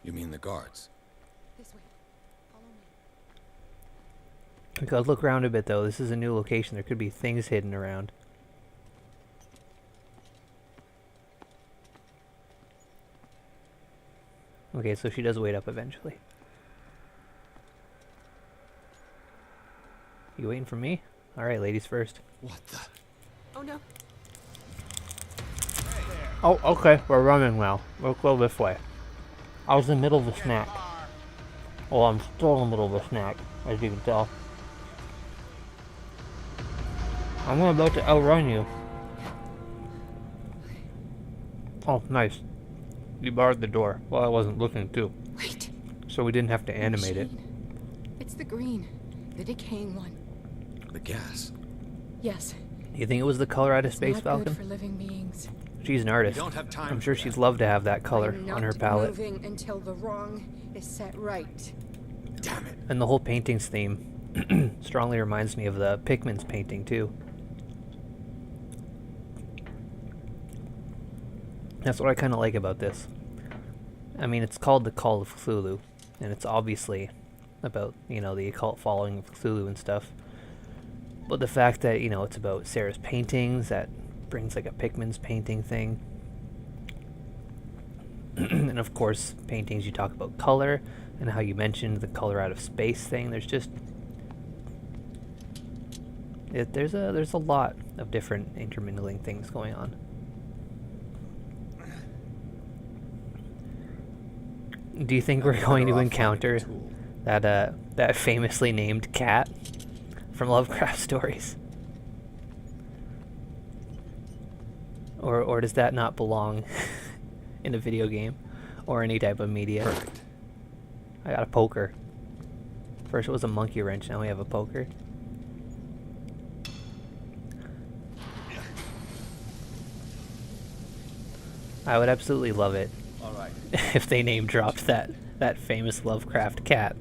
You mean the guards? This way. Follow me. We gotta look around a bit though. This is a new location. There could be things hidden around. Okay, so she does wait up eventually. You waiting for me? Alright, ladies first. What the? Oh no. Oh, okay, we're running now. We'll go this way. I was in the middle of a snack. Well, I'm still in the middle of a snack, as you can tell. I'm about to outrun you. Oh, nice. You barred the door. Well, I wasn't looking too. Wait. So we didn't have to animate it. It's the green. The decaying one. The gas. Yes. You think it was the color out of It's Space not Falcon? good for living beings. She's an artist. We don't have time I'm for sure that. she'd love to have that color I'm on her not palette. moving until the wrong is set right. Damn it. And the whole painting's theme strongly reminds me of the Pikmin's painting too. That's what I kind of like about this. I mean, it's called The Call of Cthulhu, and it's obviously about, you know, the occult following of Cthulhu and stuff. But the fact that, you know, it's about Sarah's paintings, that brings like a Pikmin's painting thing. And of course, paintings, you talk about color, and how you mentioned the color out of space thing. There's just... there's a lot of different intermingling things going on. Do you think we're going to encounter that famously named cat from Lovecraft stories? Or does that not belong in a video game or any type of media? Perfect. I got a poker. First it was a monkey wrench, now we have a poker. I would absolutely love it All right. if they name dropped that famous Lovecraft cat.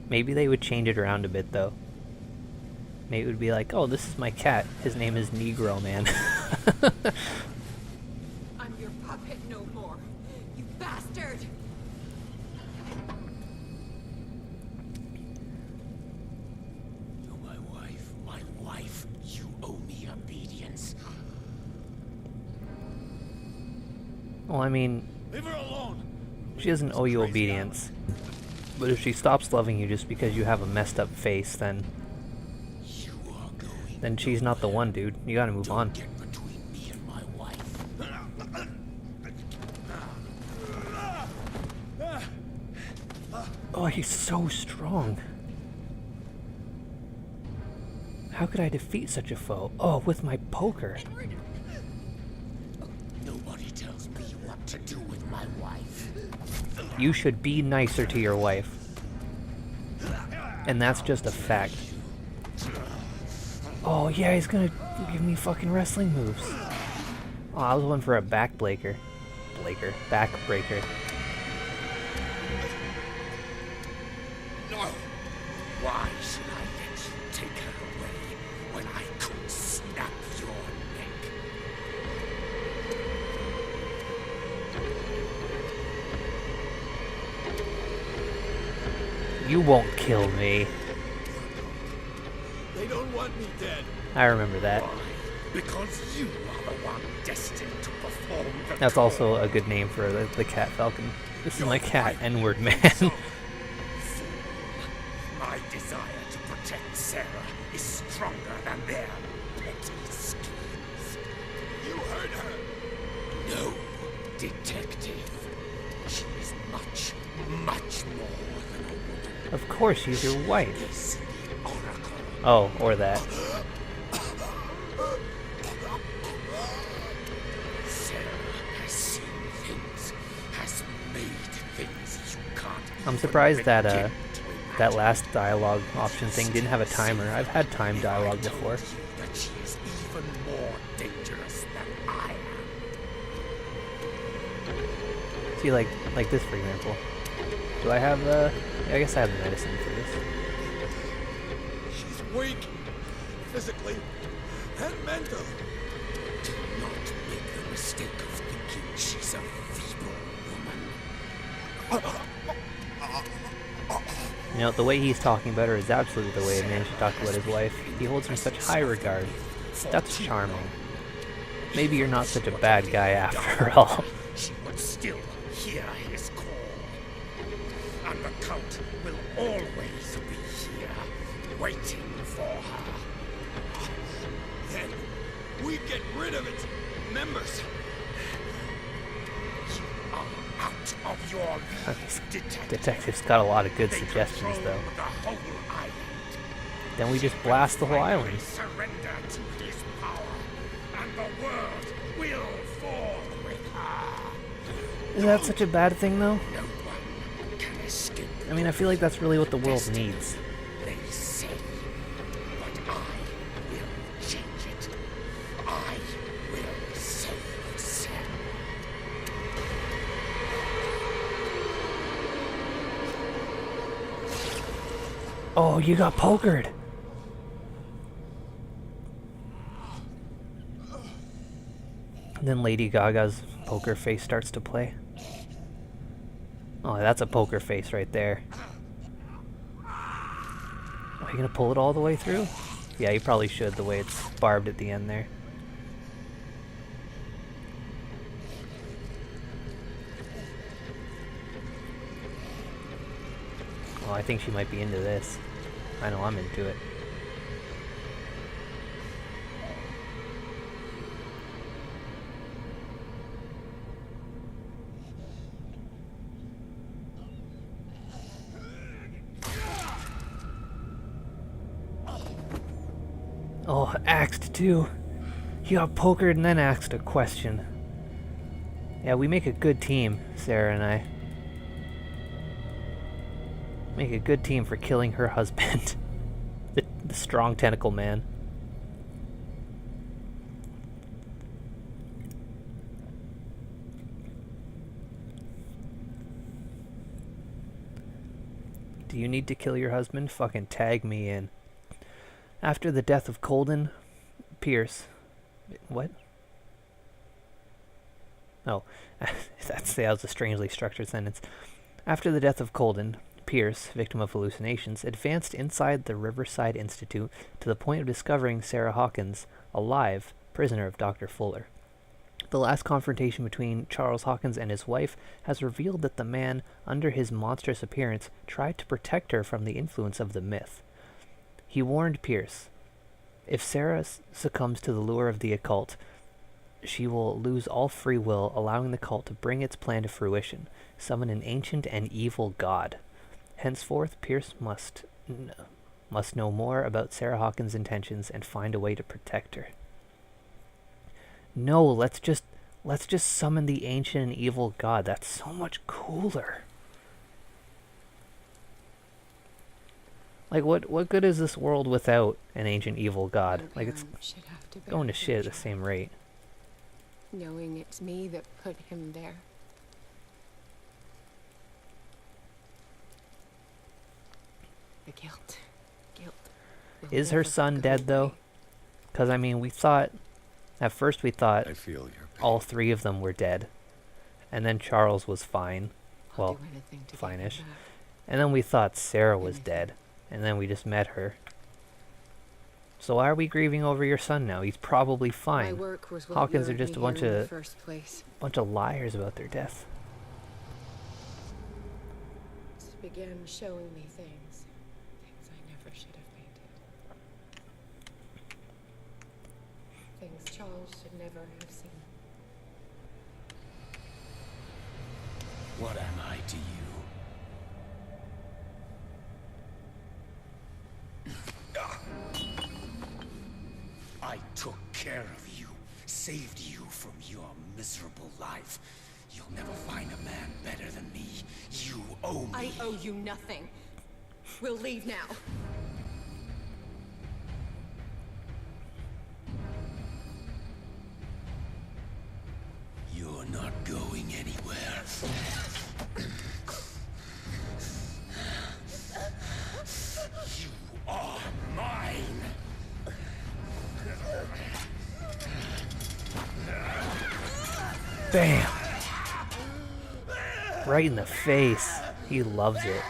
Maybe they would change it around a bit though. Maybe it would be like, oh, this is my cat. His name is Negro Man. I'm your puppet no more. You bastard! You're my wife. My wife. You owe me obedience. Well, I mean, Leave her alone. she doesn't owe you obedience. But if she stops loving you just because you have a messed up face, then You are going. she's not the one, dude. You gotta move on. Get between me and my wife. Oh, he's so strong. How could I defeat such a foe? Oh, with my poker. Nobody tells me what to do with my wife. You should be nicer to your wife. And that's just a fact. Oh, yeah, he's gonna give me fucking wrestling moves. Oh, I was one for a backbreaker. Backbreaker. No. Why should I let you take her away when I could snap your neck? You won't kill me. They don't want me dead. I remember that. Why? Because you are the one destined to perform the That's call. also a good name for the cat falcon. This is my cat, N-word man. My desire to protect Sarah is stronger than their petty schemes. You heard her. No, detective. She is much, much more than a woman. Of course, she's your wife. Is the oracle. Oh, or that. Sarah has seen things, has made things you can't. I'm even surprised that begin to that imagine. last dialogue option thing didn't have a timer. I've had time dialogue If I told before. you that she is even more dangerous than I am. See, like this, for example. Do I have I guess I have the medicine for this. She's weak. Physically and mental. Do not make the mistake of thinking she's a feeble You know, the way he's talking about her is absolutely the way a man should talk about his wife. He holds her in such high regard. That's charming. Maybe you're not such a bad guy after all. She would still hear his call. And the Count will always be here, waiting for her. Then we get rid of its members. You are out of your league, detective. Detective's got a lot of good They suggestions, control though. the whole island. Then we just blast the whole Finally island. surrender to his power, and the world will fall with her. Is that such a bad thing, though? No one can escape. I mean, I feel like that's really what the world Destiny, needs. They say, but I will change it. I will save Sarah. Oh, you got pokered! Then Lady Gaga's poker face starts to play. Oh, that's a poker face right there. Are you gonna pull it all the way through? Yeah, you probably should, the way it's barbed at the end there. Oh, I think she might be into this. I know I'm into it. Oh, axed too. He got pokered and then asked a question. Yeah, we make a good team, Sarah and I. Make a good team for killing her husband. the strong tentacle man. Do you need to kill your husband? Fucking tag me in. After the death of Colden, Pierce... What? Oh, that was a strangely structured sentence. After the death of Colden, Pierce, victim of hallucinations, advanced inside the Riverside Institute to the point of discovering Sarah Hawkins alive, prisoner of Dr. Fuller. The last confrontation between Charles Hawkins and his wife has revealed that the man, under his monstrous appearance, tried to protect her from the influence of the myth. He warned Pierce, if Sarah succumbs to the lure of the occult, she will lose all free will, allowing the cult to bring its plan to fruition, summon an ancient and evil god. Henceforth, Pierce must know more about Sarah Hawkins' intentions and find a way to protect her. No, let's just summon the ancient and evil god. That's so much cooler. Like, what good is this world without an ancient evil god? Like, it's going to shit at the same rate. Knowing it's me that put him there. The guilt. will Is her never son go dead, though? away. Because, I mean, at first we thought I feel your pain. all three of them were dead. And then Charles was fine. I'll Well, do anything to get him fine-ish. back. And then we thought Sarah was dead. And then we just met her. So why are we grieving over your son now? He's probably My fine. work was what Hawkins are lured just me a bunch here in the of first place. liars about their death. It began showing me things I never should have painted. Things Charles should never have seen. What am I to you? I took care of you, saved you from your miserable life. You'll never find a man better than me. You owe me. I owe you nothing. We'll leave now. You're not going anywhere. You are mine. Bam! Right in the face. He loves it.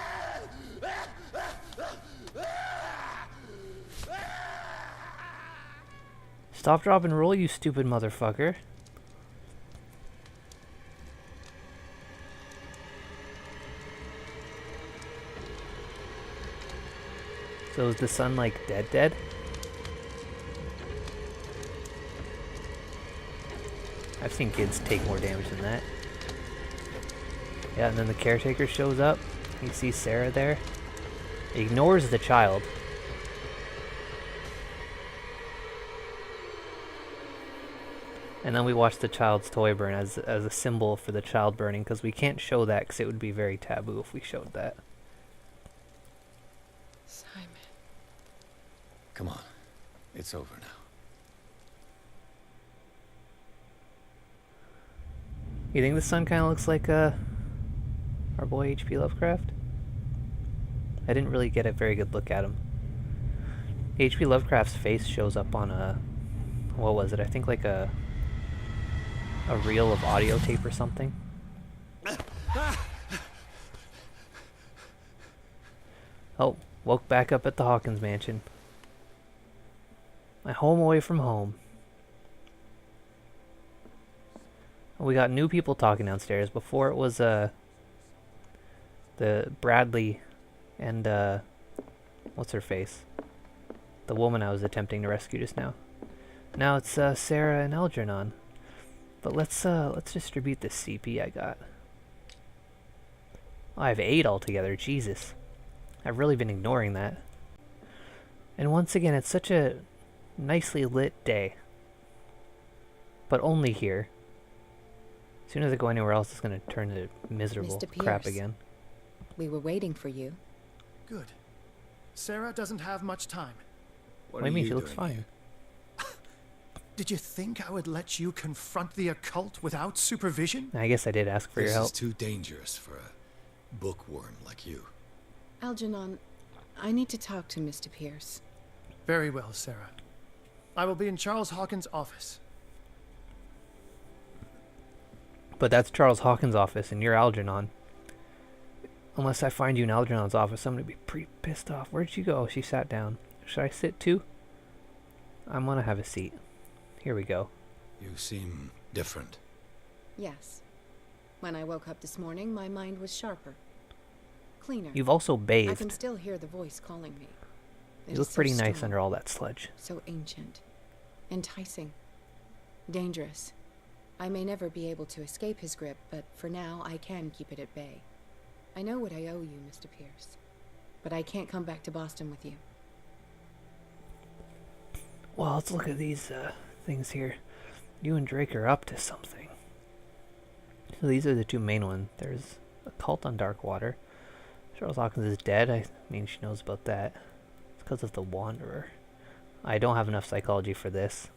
Stop, drop, and roll, you stupid motherfucker. So is the son like dead? I've seen kids take more damage than that. Yeah, and then the caretaker shows up. You see Sarah there. Ignores the child. And then we watch the child's toy burn as a symbol for the child burning, because we can't show that because it would be very taboo if we showed that. Simon. Come on. It's over now. You think the son kind of looks like our boy H.P. Lovecraft? I didn't really get a very good look at him. H.P. Lovecraft's face shows up on a... what was it? I think like a reel of audio tape or something. Oh, woke back up at the Hawkins mansion. My home away from home. We got new people talking downstairs. Before it was the Bradley and what's her face? The woman I was attempting to rescue just now. Now it's Sarah and Algernon. But let's distribute this CP I got. Oh, I have 8 altogether. Jesus, I've really been ignoring that. And once again, it's such a nicely lit day. But only here. As soon as I go anywhere else, it's going to turn to miserable Mr. crap Pierce. again. We were waiting for you. Good. Sarah doesn't have much time. What do you mean? She looks fine. Did you think I would let you confront the occult without supervision? I guess I did ask for your This help. is too dangerous for a bookworm like you. Algernon, I need to talk to Mr. Pierce. Very well, Sarah. I will be in Charles Hawkins' office. But that's Charles Hawkins' office, and you're Algernon. Unless I find you in Algernon's office, I'm going to be pretty pissed off. Where'd she go? She sat down. Should I sit too? I'm going to have a seat. Here we go. You seem different. Yes. When I woke up this morning, my mind was sharper. Cleaner. You've also I bathed. can still hear the voice calling me. It You is look so pretty nice strong, under all that sludge. so ancient. Enticing. Dangerous. I may never be able to escape his grip, but for now, I can keep it at bay. I know what I owe you, Mr. Pierce. But I can't come back to Boston with you. Well, let's look at these things here. You and Drake are up to something. So these are the two main ones. There's a cult on Darkwater. Charles Hawkins is dead. I mean, she knows about that. It's because of the Wanderer. I don't have enough psychology for this.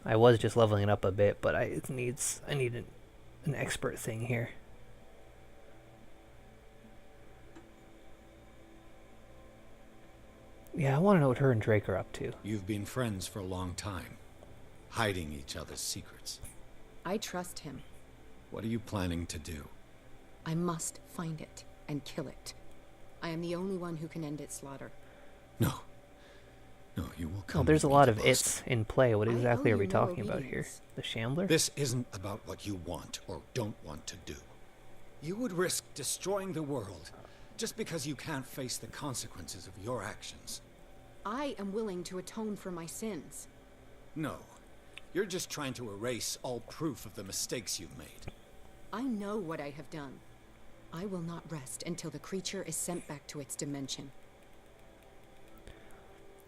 I was just leveling it up a bit, but I need an expert thing here. Yeah, I want to know what her and Drake are up to. You've been friends for a long time, hiding each other's secrets. I trust him. What are you planning to do? I must find it and kill it. I am the only one who can end its slaughter. No. No, you will come. Oh, there's a with me lot to of Boston. it's in play. What I exactly owe are we you no talking about here? obedience. The Shambler? This isn't about what you want or don't want to do. You would risk destroying the world just because you can't face the consequences of your actions. I am willing to atone for my sins. No. You're just trying to erase all proof of the mistakes you've made. I know what I have done. I will not rest until the creature is sent back to its dimension.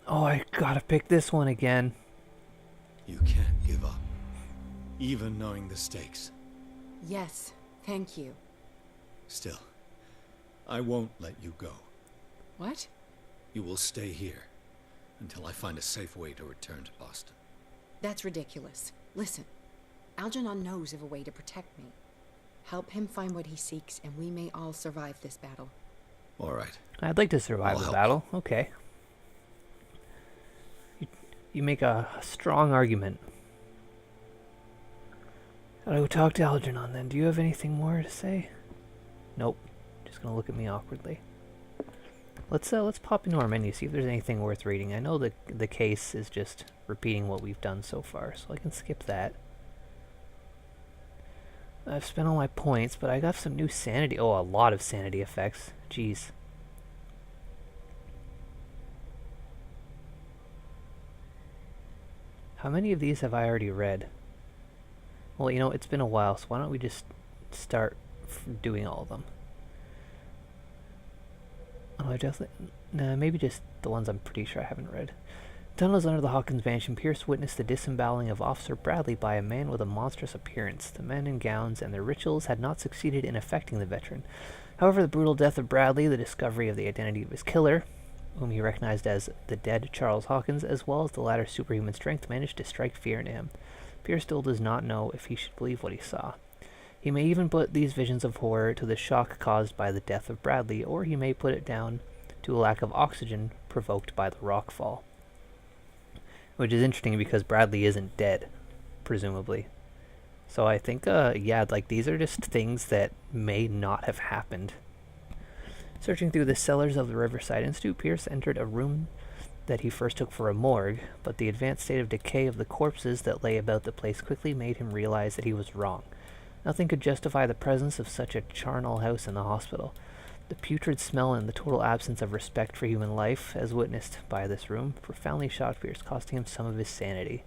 Oh, I gotta pick this one again. You can't give up, even knowing the stakes. Yes, thank you. Still, I won't let you go. What? You will stay here until I find a safe way to return to Boston. That's ridiculous. Listen, Algernon knows of a way to protect me. Help him find what he seeks, and we may all survive this battle. All right. I'd like to survive I'll the help battle. Okay. You make a strong argument. Gotta go talk to Algernon then. Do you have anything more to say? Nope. Just gonna look at me awkwardly. Let's pop into our menu, see if there's anything worth reading. I know the case is just repeating what we've done so far, so I can skip that. I've spent all my points, but I got some new sanity. Oh, a lot of sanity effects. Jeez. How many of these have I already read? Well, you know, it's been a while, so why don't we just start doing all of them? Oh, I definitely... Nah, maybe just the ones I'm pretty sure I haven't read. Tunnels under the Hawkins mansion, Pierce witnessed the disemboweling of Officer Bradley by a man with a monstrous appearance. The men in gowns and their rituals had not succeeded in affecting the veteran. However, the brutal death of Bradley, the discovery of the identity of his killer, whom he recognized as the dead Charles Hawkins, as well as the latter's superhuman strength, managed to strike fear into him. Pierce still does not know if he should believe what he saw. He may even put these visions of horror to the shock caused by the death of Bradley, or he may put it down to a lack of oxygen provoked by the rock fall. Which is interesting because Bradley isn't dead, presumably. So I think, yeah, like these are just things that may not have happened. Searching through the cellars of the Riverside Institute, Pierce entered a room that he first took for a morgue, but the advanced state of decay of the corpses that lay about the place quickly made him realize that he was wrong. Nothing could justify the presence of such a charnel house in the hospital. The putrid smell and the total absence of respect for human life, as witnessed by this room, profoundly shocked Pierce, costing him some of his sanity.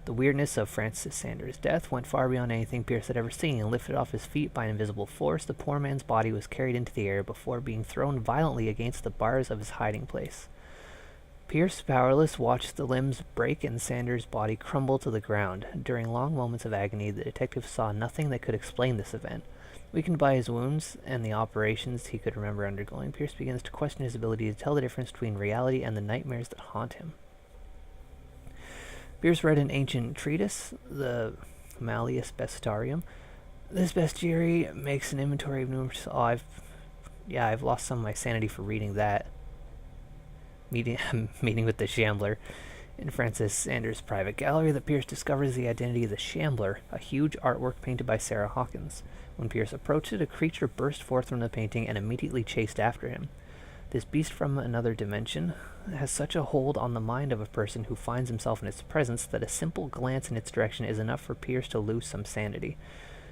The weirdness of Francis Sanders' death went far beyond anything Pierce had ever seen, and lifted off his feet by an invisible force, the poor man's body was carried into the air before being thrown violently against the bars of his hiding place. Pierce, powerless, watched the limbs break and Sanders' body crumble to the ground. During long moments of agony, the detective saw nothing that could explain this event. Weakened by his wounds and the operations he could remember undergoing, Pierce begins to question his ability to tell the difference between reality and the nightmares that haunt him. Pierce read an ancient treatise, the Malleus Bestiarium. This bestiary makes an inventory of numerous... Oh, I've lost some of my sanity for reading that. Meeting with the Shambler. In Francis Sanders' private gallery, that Pierce discovers the identity of the Shambler, a huge artwork painted by Sarah Hawkins. When Pierce approached it, a creature burst forth from the painting and immediately chased after him. This beast from another dimension has such a hold on the mind of a person who finds himself in its presence that a simple glance in its direction is enough for Pierce to lose some sanity.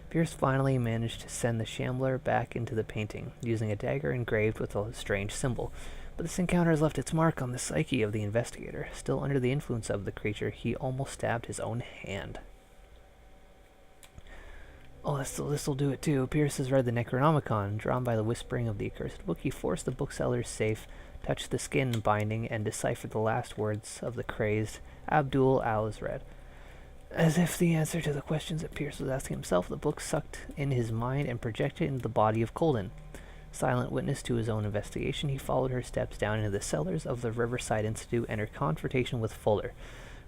Pierce finally managed to send the Shambler back into the painting, using a dagger engraved with a strange symbol. But this encounter has left its mark on the psyche of the investigator. Still under the influence of the creature, he almost stabbed his own hand. Oh, this'll do it too. Pierce has read the Necronomicon. Drawn by the whispering of the accursed book, he forced the bookseller's safe, touched the skin binding, and deciphered the last words of the crazed Abdul al-Azred. As if the answer to the questions that Pierce was asking himself, the book sucked in his mind and projected into the body of Colden. Silent witness to his own investigation, he followed her steps down into the cellars of the Riverside Institute and her confrontation with Fuller.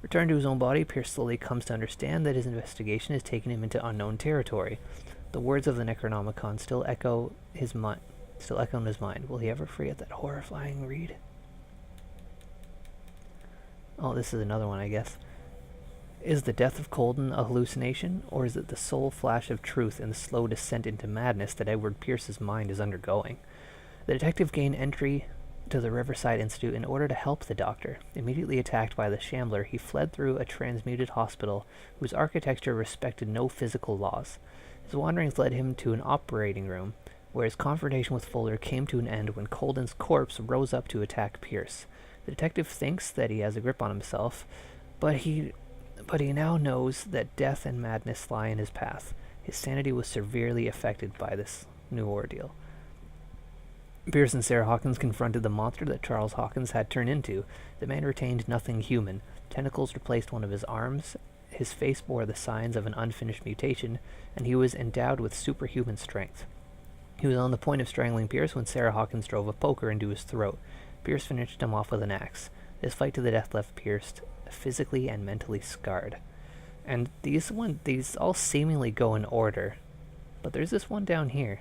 Returned to his own body, Pierce slowly comes to understand that his investigation has taken him into unknown territory. The words of the Necronomicon still echo in his mind. Will he ever forget that horrifying read? Oh, this is another one, I guess. Is the death of Colden a hallucination, or is it the sole flash of truth in the slow descent into madness that Edward Pierce's mind is undergoing? The detective gained entry to the Riverside Institute in order to help the doctor. Immediately attacked by the Shambler, he fled through a transmuted hospital whose architecture respected no physical laws. His wanderings led him to an operating room, where his confrontation with Fuller came to an end when Colden's corpse rose up to attack Pierce. The detective thinks that he has a grip on himself, but he now knows that death and madness lie in his path. His sanity was severely affected by this new ordeal. Pierce and Sarah Hawkins confronted the monster that Charles Hawkins had turned into. The man retained nothing human. Tentacles replaced one of his arms, his face bore the signs of an unfinished mutation, and he was endowed with superhuman strength. He was on the point of strangling Pierce when Sarah Hawkins drove a poker into his throat. Pierce finished him off with an axe. This fight to the death left Pierce physically and mentally scarred. And these all seemingly go in order, but there's this one down here.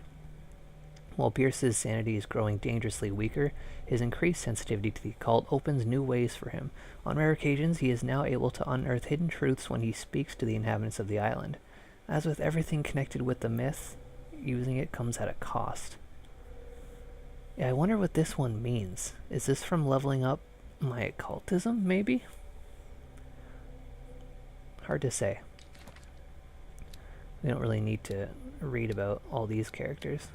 While Pierce's sanity is growing dangerously weaker, his increased sensitivity to the occult opens new ways for him. On rare occasions, he is now able to unearth hidden truths when he speaks to the inhabitants of the island. As with everything connected with the myth, using it comes at a cost. Yeah, I wonder what this one means. Is this from leveling up my occultism, maybe? Hard to say. We don't really need to read about all these characters.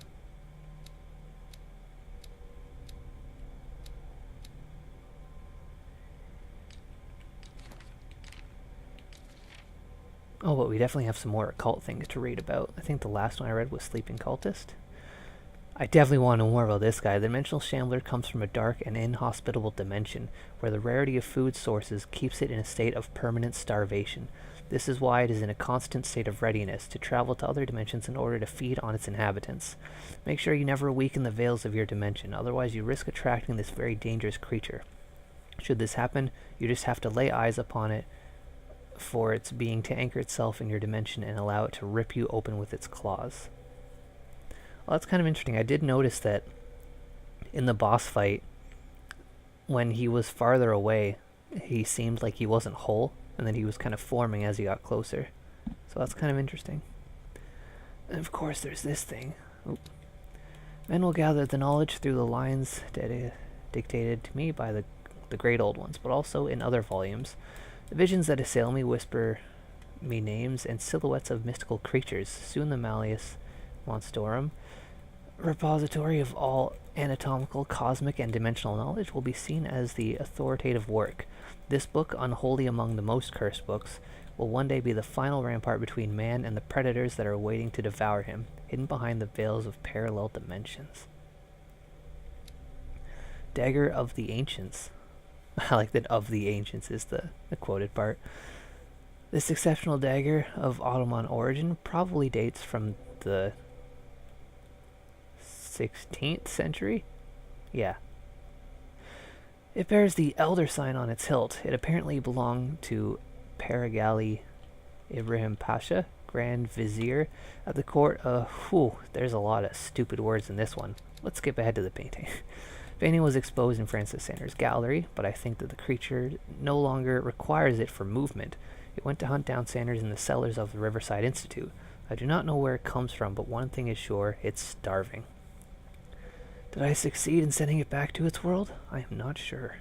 Oh, but we definitely have some more occult things to read about. I think the last one I read was Sleeping Cultist. I definitely want to know more about this guy. The dimensional shambler comes from a dark and inhospitable dimension, where the rarity of food sources keeps it in a state of permanent starvation. This is why it is in a constant state of readiness to travel to other dimensions in order to feed on its inhabitants. Make sure you never weaken the veils of your dimension, otherwise you risk attracting this very dangerous creature. Should this happen, you just have to lay eyes upon it for its being to anchor itself in your dimension and allow it to rip you open with its claws. Well, that's kind of interesting. I did notice that in the boss fight, when he was farther away, he seemed like he wasn't whole, and then he was kind of forming as he got closer. So that's kind of interesting. And of course, there's this thing. Oop. Men will gather the knowledge through the lines dictated to me by the great old ones, but also in other volumes. The visions that assail me whisper me names and silhouettes of mystical creatures. Soon the Malleus Monstorum, repository of all anatomical, cosmic, and dimensional knowledge, will be seen as the authoritative work. This book, unholy among the most cursed books, will one day be the final rampart between man and the predators that are waiting to devour him, hidden behind the veils of parallel dimensions. Dagger of the Ancients. I like that "of the ancients" is the quoted part. This exceptional dagger of Ottoman origin probably dates from the 16th century? Yeah. It bears the Elder sign on its hilt. It apparently belonged to Paragali Ibrahim Pasha, Grand Vizier at the court of... there's a lot of stupid words in this one. Let's skip ahead to the painting. Painting was exposed in Francis Sanders' gallery, but I think that the creature no longer requires it for movement. It went to hunt down Sanders in the cellars of the Riverside Institute. I do not know where it comes from, but one thing is sure, it's starving. Did I succeed in sending it back to its world? I am not sure.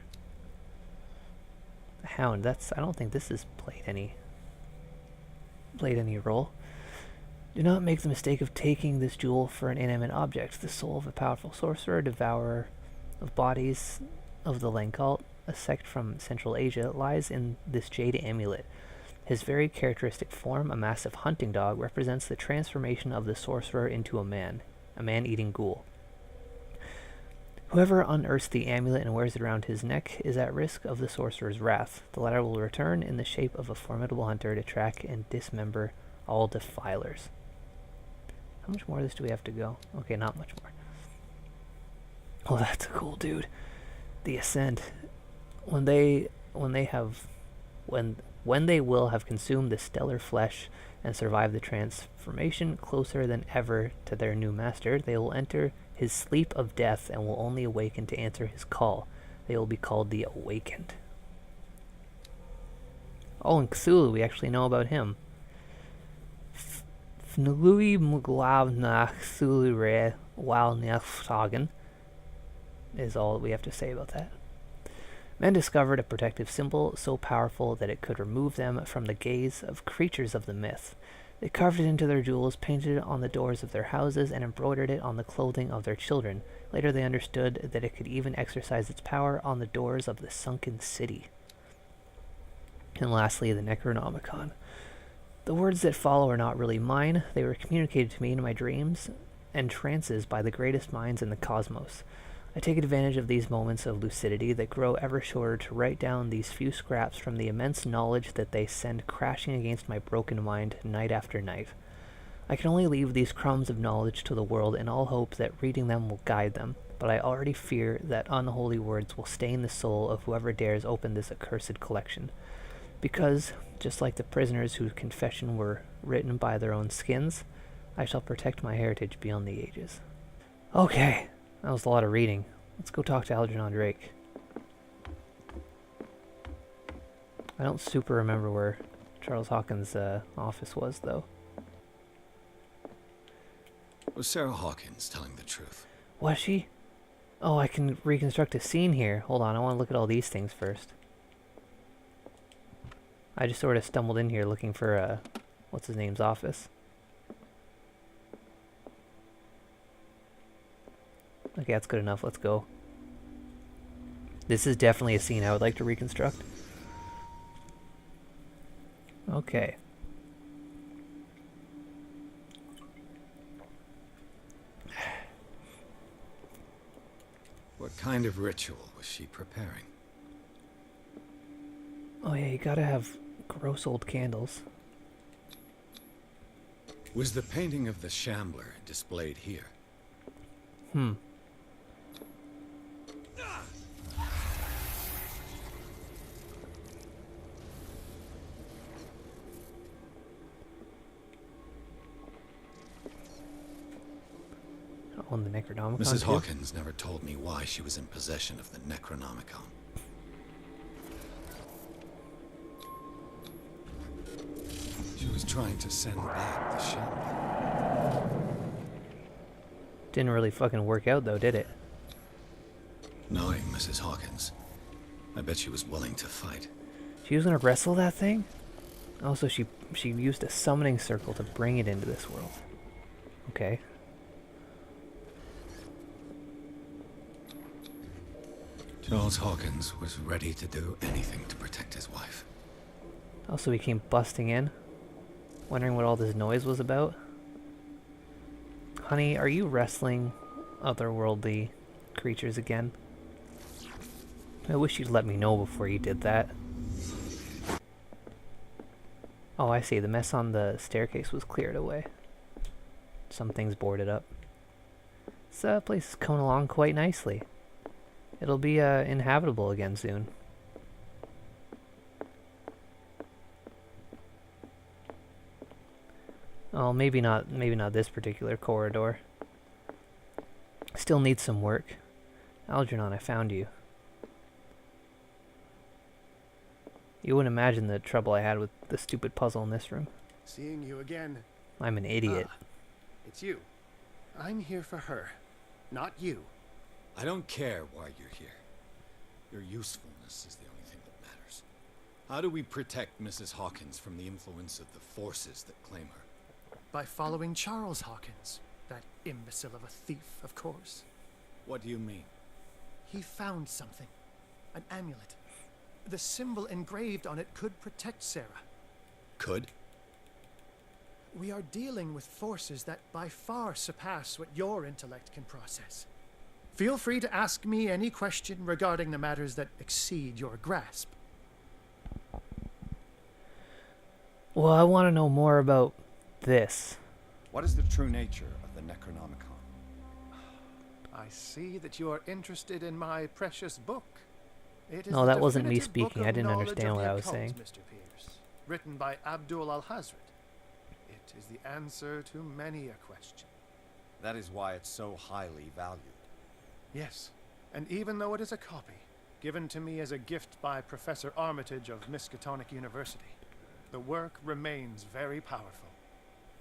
The Hound, I don't think this has played any role. Do not make the mistake of taking this jewel for an inanimate object. The soul of a powerful sorcerer, devourer of bodies of the Lancult, a sect from Central Asia, lies in this jade amulet. His very characteristic form, a massive hunting dog, represents the transformation of the sorcerer into a man-eating ghoul. Whoever unearths the amulet and wears it around his neck is at risk of the sorcerer's wrath. The latter will return in the shape of a formidable hunter to track and dismember all defilers. How much more of this do we have to go? Okay, not much more. Oh, that's a cool dude. The Ascent. When they will have consumed the stellar flesh and survived the transformation closer than ever to their new master, they will enter his sleep of death and will only awaken to answer his call. They will be called the Awakened. Oh, and Cthulhu, we actually know about him. Fnului Muglavna Cthulhu Re Walneftagen is all we have to say about that. Men discovered a protective symbol so powerful that it could remove them from the gaze of creatures of the myth. They carved it into their jewels, painted it on the doors of their houses, and embroidered it on the clothing of their children. Later they understood that it could even exercise its power on the doors of the sunken city. And lastly, the Necronomicon. The words that follow are not really mine. They were communicated to me in my dreams and trances by the greatest minds in the cosmos. I take advantage of these moments of lucidity that grow ever shorter to write down these few scraps from the immense knowledge that they send crashing against my broken mind night after night. I can only leave these crumbs of knowledge to the world in all hope that reading them will guide them, but I already fear that unholy words will stain the soul of whoever dares open this accursed collection. Because, just like the prisoners whose confession were written by their own skins, I shall protect my heritage beyond the ages. Okay. That was a lot of reading. Let's go talk to Algernon Drake. I don't super remember where Charles Hawkins' office was, though. Was Sarah Hawkins telling the truth? Was she? Oh, I can reconstruct a scene here. Hold on, I want to look at all these things first. I just sort of stumbled in here looking for, what's his name's office. Okay, that's good enough. Let's go. This is definitely a scene I would like to reconstruct. Okay. What kind of ritual was she preparing? Oh yeah, you gotta have gross old candles. Was the painting of the Shambler displayed here? Hmm. Oh, and the Necronomicon Mrs. too? Hawkins never told me why she was in possession of the Necronomicon. She was trying to send back the Shambler. Didn't really fucking work out though, did it? Knowing Mrs. Hawkins, I bet she was willing to fight. She was gonna wrestle that thing? Oh, so she used a summoning circle to bring it into this world. Okay. Charles Hawkins was ready to do anything to protect his wife. Also, he came busting in, wondering what all this noise was about. Honey, are you wrestling otherworldly creatures again? I wish you'd let me know before you did that. Oh, I see. The mess on the staircase was cleared away. Some things boarded up. This place is coming along quite nicely. It'll be inhabitable again soon. Oh, maybe not this particular corridor. Still needs some work. Algernon, I found you. You wouldn't imagine the trouble I had with the stupid puzzle in this room. Seeing you again. I'm an idiot. It's you. I'm here for her, not you. I don't care why you're here. Your usefulness is the only thing that matters. How do we protect Mrs. Hawkins from the influence of the forces that claim her? By following Charles Hawkins, that imbecile of a thief, of course. What do you mean? He found something. An amulet. The symbol engraved on it could protect Sarah. Could? We are dealing with forces that by far surpass what your intellect can process. Feel free to ask me any question regarding the matters that exceed your grasp. Well, I want to know more about this. What is the true nature of the Necronomicon? I see that you are interested in my precious book. It is No, the that wasn't me definitive book speaking. of I didn't knowledge understand of what the I was occult, saying. Mr. Pierce, written by Abdul al-Hazred. It is the answer to many a question. That is why it's so highly valued. Yes, and even though it is a copy, given to me as a gift by Professor Armitage of Miskatonic University, the work remains very powerful.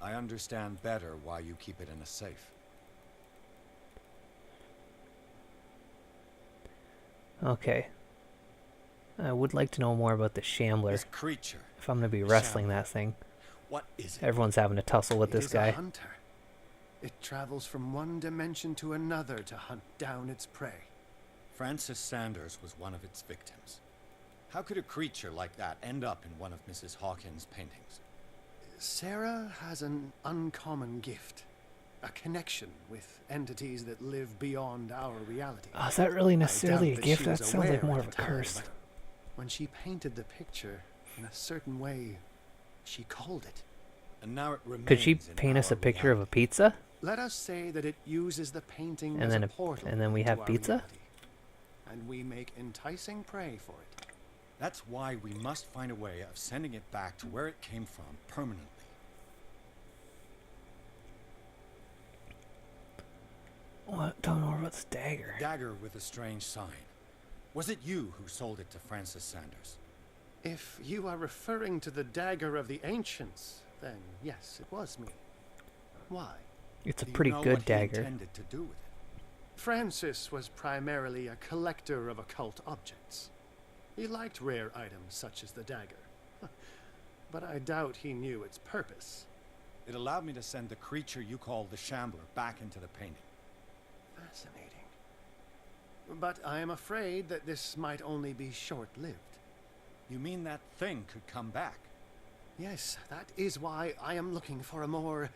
I understand better why you keep it in a safe. Okay. I would like to know more about the Shambler. This creature. If I'm going to be wrestling that thing. What is it? Everyone's having a tussle with It this is guy. a hunter. It travels from one dimension to another to hunt down its prey. Francis Sanders was one of its victims. How could a creature like that end up in one of Mrs. Hawkins' paintings? Sarah has an uncommon gift. A connection with entities that live beyond our reality. Oh, is that really I necessarily a doubt gift? she That was sounds like aware more at of a the time, curse. but when she painted the picture in a certain way, she called it. And now it remains Could she in paint us our a picture of a reality. pizza? Let us say that it uses the painting And as then a a- portal and then we into have our pizza? reality. And we make enticing prey for it. That's why we must find a way of sending it back to where it came from permanently. What? Don't know about this dagger. Dagger with a strange sign. Was it you who sold it to Francis Sanders? If you are referring to the dagger of the ancients, then yes, it was me. Why? It's a Do you pretty know good what he dagger. intended to do with it? Francis was primarily a collector of occult objects. He liked rare items such as the dagger. But I doubt he knew its purpose. It allowed me to send the creature you call the Shambler back into the painting. Fascinating. But I am afraid that this might only be short-lived. You mean that thing could come back? Yes, that is why I am looking for a more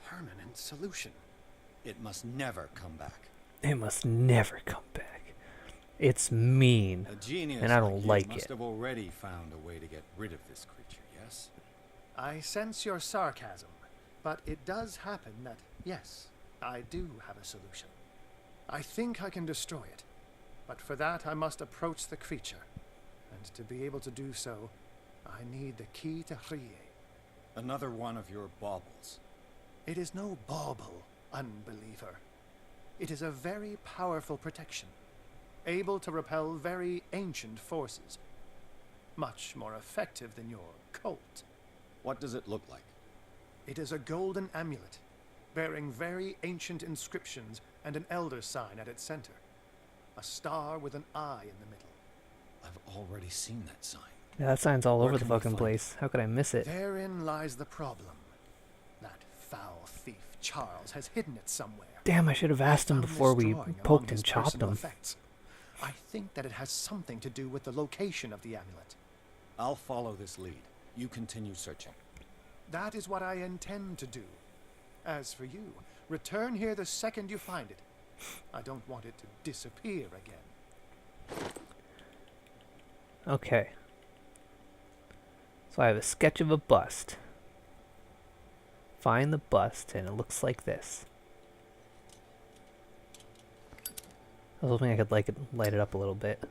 permanent solution. It must never come back. It must never come back. It's mean. A genius And I don't you like must it. have already found a way to get rid of this creature, yes? I sense your sarcasm, but it does happen that, yes, I do have a solution. I think I can destroy it, but for that I must approach the creature. And to be able to do so, I need the key to Rie. Another one of your baubles. It is no bauble, unbeliever. It is a very powerful protection, able to repel very ancient forces. Much more effective than your cult. What does it look like? It is a golden amulet, bearing very ancient inscriptions and an elder sign at its center. A star with an eye in the middle. I've already seen that sign. Yeah, that sign's all Where over the can we fucking find place. How could I miss it? Therein lies the problem. That foul thief, Charles, has hidden it somewhere. Damn, I should have asked him Found this before we drawing among poked his and chopped personal him. effects. I think that it has something to do with the location of the amulet. I'll follow this lead. You continue searching. That is what I intend to do. As for you, return here the second you find it. I don't want it to disappear again. Okay. So I have a sketch of a bust. Find the bust, and it looks like this. I was hoping I could light it up a little bit.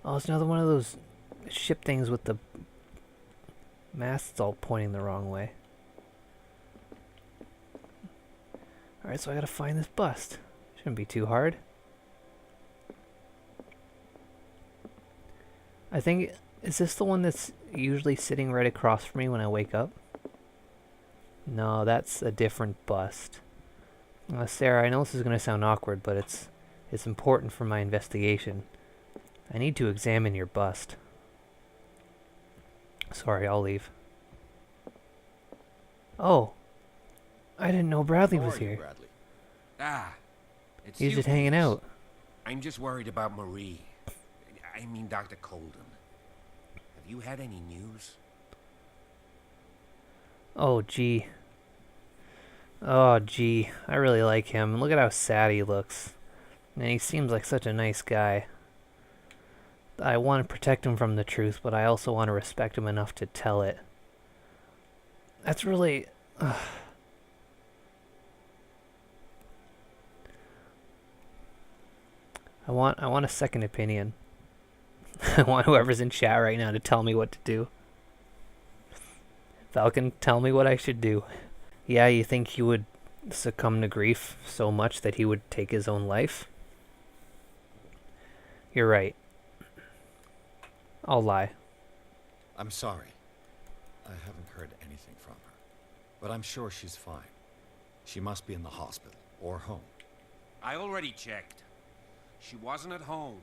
Oh, it's another one of those ship things with the masts all pointing the wrong way. Alright, so I gotta find this bust. Shouldn't be too hard. I think, is this the one that's usually sitting right across from me when I wake up? No, that's a different bust. Sarah, I know this is going to sound awkward, but it's important for my investigation. I need to examine your bust. Sorry, I'll leave. Oh, I didn't know Bradley How was are you, here. Bradley? Ah, it's He's you, just hanging Pierce. out. I'm just worried about Marie. I mean, Dr. Colden. Have you had any news? Oh, gee. Oh, gee. I really like him. Look at how sad he looks. And he seems like such a nice guy. I want to protect him from the truth, but I also want to respect him enough to tell it. That's really... I want a second opinion. I want whoever's in chat right now to tell me what to do. Falcon, tell me what I should do. Yeah, you think he would succumb to grief so much that he would take his own life? You're right. I'll lie. I'm sorry. I haven't heard anything from her. But I'm sure she's fine. She must be in the hospital or home. I already checked. She wasn't at home.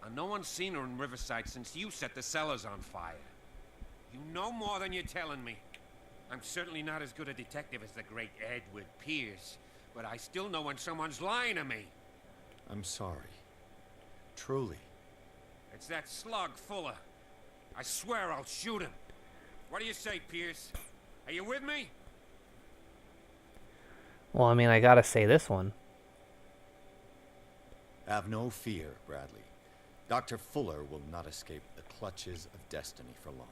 And no one's seen her in Riverside since you set the cellars on fire. You know more than you're telling me. I'm certainly not as good a detective as the great Edward Pierce, but I still know when someone's lying to me. I'm sorry. Truly. It's that slug Fuller. I swear I'll shoot him. What do you say, Pierce? Are you with me? Well, I mean, I gotta say this one. Have no fear, Bradley. Dr. Fuller will not escape the clutches of destiny for long.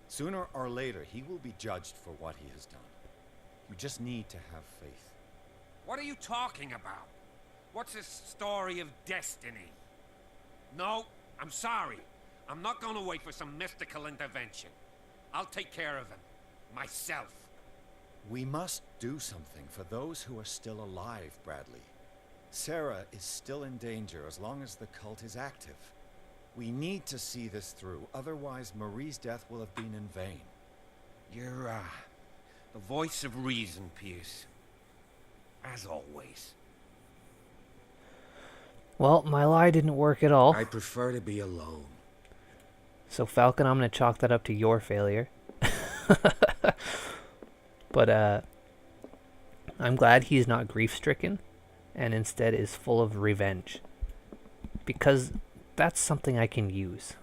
Sooner or later, he will be judged for what he has done. You just need to have faith. What are you talking about? What's this story of destiny? No, I'm sorry. I'm not gonna wait for some mystical intervention. I'll take care of him. Myself. We must do something for those who are still alive, Bradley. Sarah is still in danger as long as the cult is active. We need to see this through, otherwise Marie's death will have been in vain. You're The voice of reason, Pierce. As always. Well, my lie didn't work at all. I prefer to be alone. So Falcon, I'm going to chalk that up to your failure. But I'm glad he's not grief-stricken and instead is full of revenge. Because that's something I can use.